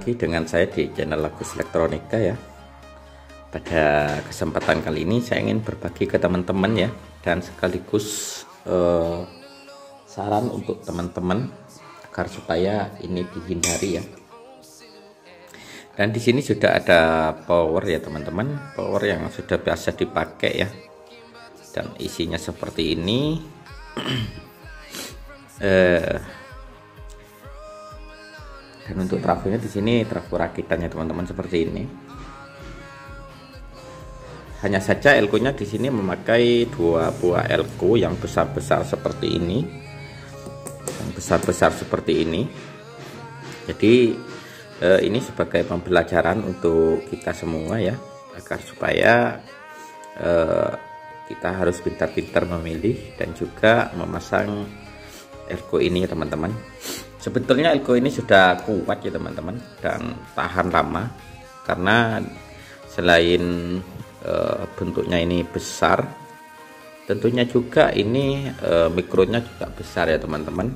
lagi dengan saya di channel Agus Elektronika ya. Pada kesempatan kali ini saya ingin berbagi ke teman-teman ya, dan sekaligus saran untuk teman-teman agar supaya ini dihindari ya. Dan di sini sudah ada power ya teman-teman, power yang sudah biasa dipakai ya. Dan isinya seperti ini. Dan untuk trafonya di sini trafo rakitannya teman-teman seperti ini. Hanya saja elko-nya di sini memakai 2 buah elko yang besar-besar seperti ini. Yang besar-besar seperti ini. Jadi ini sebagai pembelajaran untuk kita semua ya, agar supaya kita harus pintar-pintar memilih dan juga memasang elko ini ya teman-teman. Sebetulnya elko ini sudah kuat ya teman-teman, dan tahan lama karena selain bentuknya ini besar, tentunya juga ini mikronya juga besar ya teman-teman.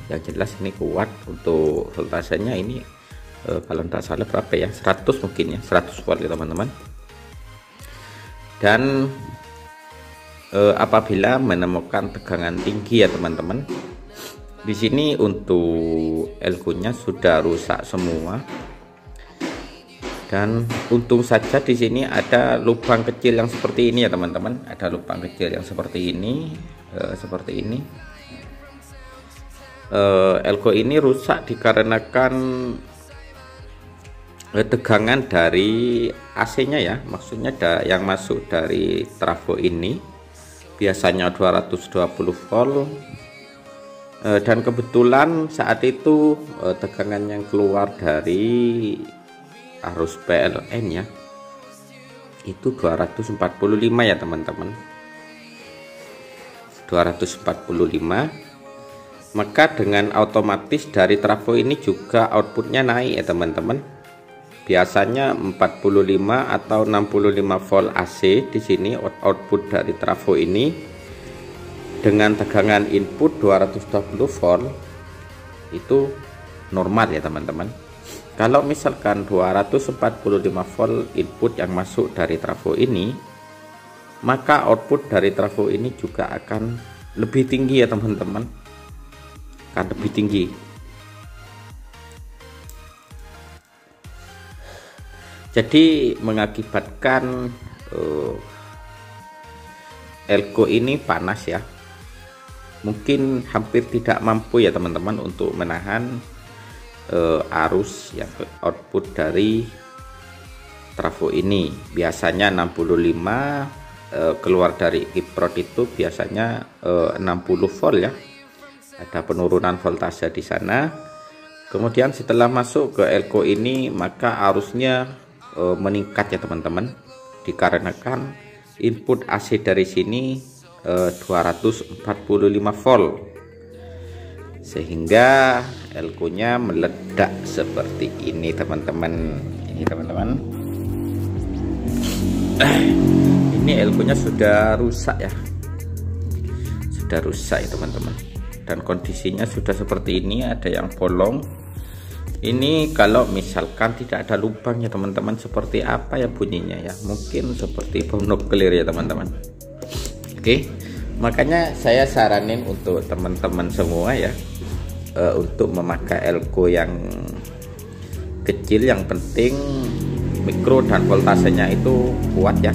Yang jelas ini kuat. Untuk voltasenya ini kalau tidak salah berapa ya, 100 mungkin ya, 100 volt ya teman-teman. Dan apabila menemukan tegangan tinggi ya teman-teman, di sini untuk elko-nya sudah rusak semua. Dan untung saja di sini ada lubang kecil yang seperti ini ya teman-teman. Ada lubang kecil yang seperti ini, elko ini rusak dikarenakan tegangan dari AC-nya ya. Maksudnya yang masuk dari trafo ini biasanya 220 volt. Dan kebetulan saat itu tegangan yang keluar dari arus PLN ya itu 245 ya teman-teman, 245. Maka dengan otomatis dari trafo ini juga outputnya naik ya teman-teman. Biasanya 45 atau 65 volt AC di sini output dari trafo ini. Dengan tegangan input 220 volt itu normal ya teman-teman. Kalau misalkan 245 volt input yang masuk dari trafo ini, maka output dari trafo ini juga akan lebih tinggi ya teman-teman, akan lebih tinggi. Jadi mengakibatkan elko ini panas ya. Mungkin hampir tidak mampu ya teman-teman untuk menahan arus yang output dari trafo ini. Biasanya 65, keluar dari kiprot itu biasanya 60 volt ya. Ada penurunan voltase di sana. Kemudian setelah masuk ke elko ini, maka arusnya meningkat ya teman-teman, dikarenakan input AC dari sini 245 volt, sehingga elko-nya meledak seperti ini teman-teman. Ini teman-teman, ini elko-nya sudah rusak ya, sudah rusak ya teman-teman, dan kondisinya sudah seperti ini. Ada yang bolong. Ini kalau misalkan tidak ada lubang ya teman-teman, seperti apa ya bunyinya ya? Mungkin seperti bom nuklir ya teman-teman. Oke, makanya saya saranin untuk teman-teman semua ya, untuk memakai elko yang kecil. Yang penting mikro dan voltasenya itu kuat ya.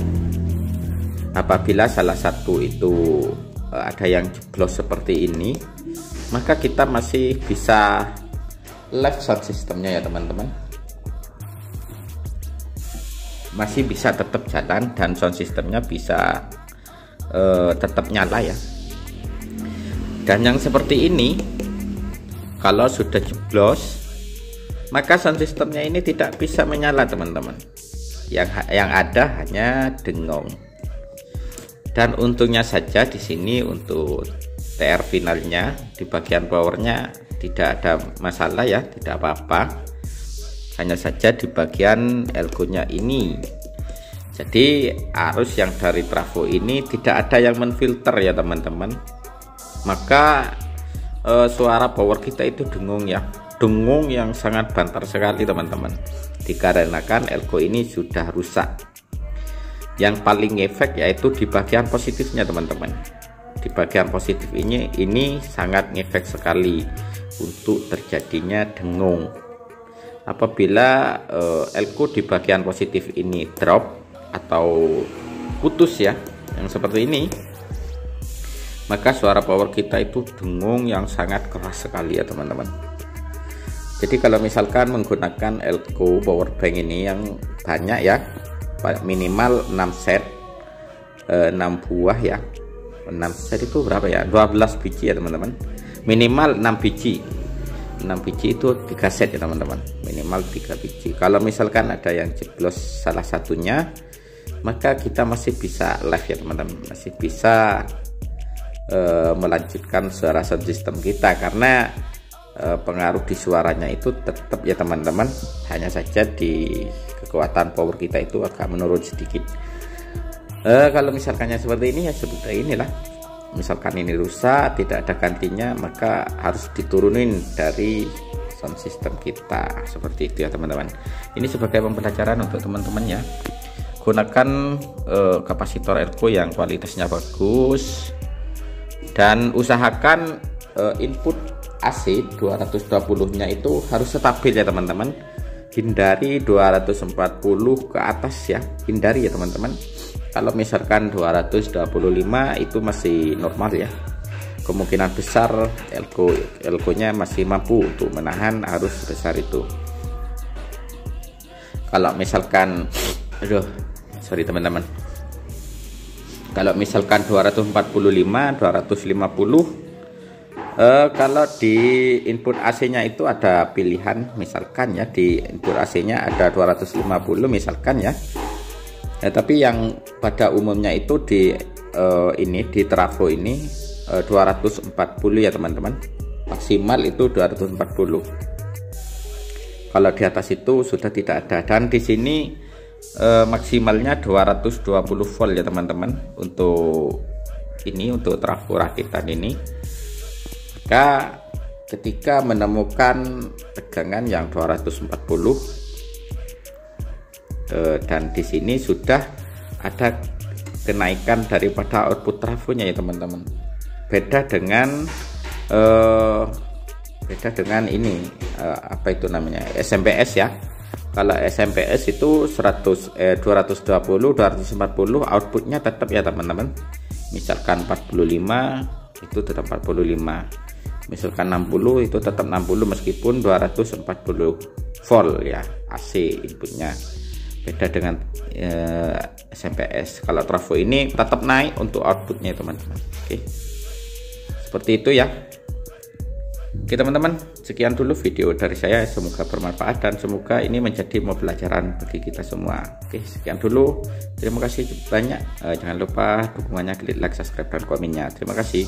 Apabila salah satu itu ada yang jeblos seperti ini, maka kita masih bisa live sound sistemnya ya teman-teman, masih bisa tetap jalan dan sound sistemnya bisa tetap nyala ya. Dan yang seperti ini kalau sudah jeblos, maka sound sistemnya ini tidak bisa menyala teman-teman. Yang ada hanya dengong. Dan untungnya saja di sini untuk TR finalnya di bagian powernya tidak ada masalah ya, tidak apa-apa. Hanya saja di bagian elko-nya ini. Jadi arus yang dari trafo ini tidak ada yang menfilter ya teman-teman. Maka suara power kita itu dengung ya. dengung yang sangat banter sekali teman-teman, dikarenakan elko ini sudah rusak. Yang paling efek yaitu di bagian positifnya teman-teman. Di bagian positif ini sangat ngefek sekali untuk terjadinya dengung. Apabila elko di bagian positif ini drop atau putus ya, yang seperti ini, maka suara power kita itu dengung yang sangat keras sekali ya teman-teman. Jadi kalau misalkan menggunakan elko power bank ini yang banyak ya, minimal 6 set, 6 buah ya, 6 set itu berapa ya, 12 biji ya teman-teman, minimal 6 biji. 6 biji itu 3 set ya teman-teman, minimal 3 biji. Kalau misalkan ada yang jeblos salah satunya, maka kita masih bisa live ya teman-teman, masih bisa melanjutkan suara sound system kita, karena pengaruh di suaranya itu tetap ya teman-teman, hanya saja di kekuatan power kita itu agak menurun sedikit. Kalau misalkannya seperti ini ya seperti inilah, misalkan ini rusak tidak ada gantinya, maka harus diturunin dari sound system kita, seperti itu ya teman-teman. Ini sebagai pembelajaran untuk teman-teman ya. Gunakan kapasitor elko yang kualitasnya bagus, dan usahakan input AC 220 nya itu harus stabil ya teman-teman. Hindari 240 ke atas ya, hindari ya teman-teman. Kalau misalkan 225 itu masih normal ya, kemungkinan besar elko nya masih mampu untuk menahan arus besar itu. Kalau misalkan sorry teman-teman, kalau misalkan 245 250, kalau di input AC nya itu ada pilihan, misalkan ya di input AC nya ada 250 misalkan ya, tapi yang pada umumnya itu di ini di trafo ini 240 ya teman-teman, maksimal itu 240. Kalau di atas itu sudah tidak ada, dan di sini maksimalnya 220 volt ya teman-teman untuk ini, untuk trafo rakitan ini. Maka ketika menemukan tegangan yang 240 dan di sini sudah ada kenaikan daripada output trafonya ya teman-teman. Beda dengan ini apa itu namanya, SMPS ya. Kalau SMPS itu 220 240 outputnya tetap ya teman-teman. Misalkan 45 itu tetap 45, misalkan 60 itu tetap 60 meskipun 240 volt ya AC inputnya. Beda dengan SMPS. Kalau trafo ini tetap naik untuk outputnya teman-teman. Oke, seperti itu ya. Oke teman-teman, sekian dulu video dari saya, semoga bermanfaat dan semoga ini menjadi pembelajaran bagi kita semua. Oke, sekian dulu, terima kasih banyak. Jangan lupa dukungannya, klik like, subscribe dan komennya. Terima kasih.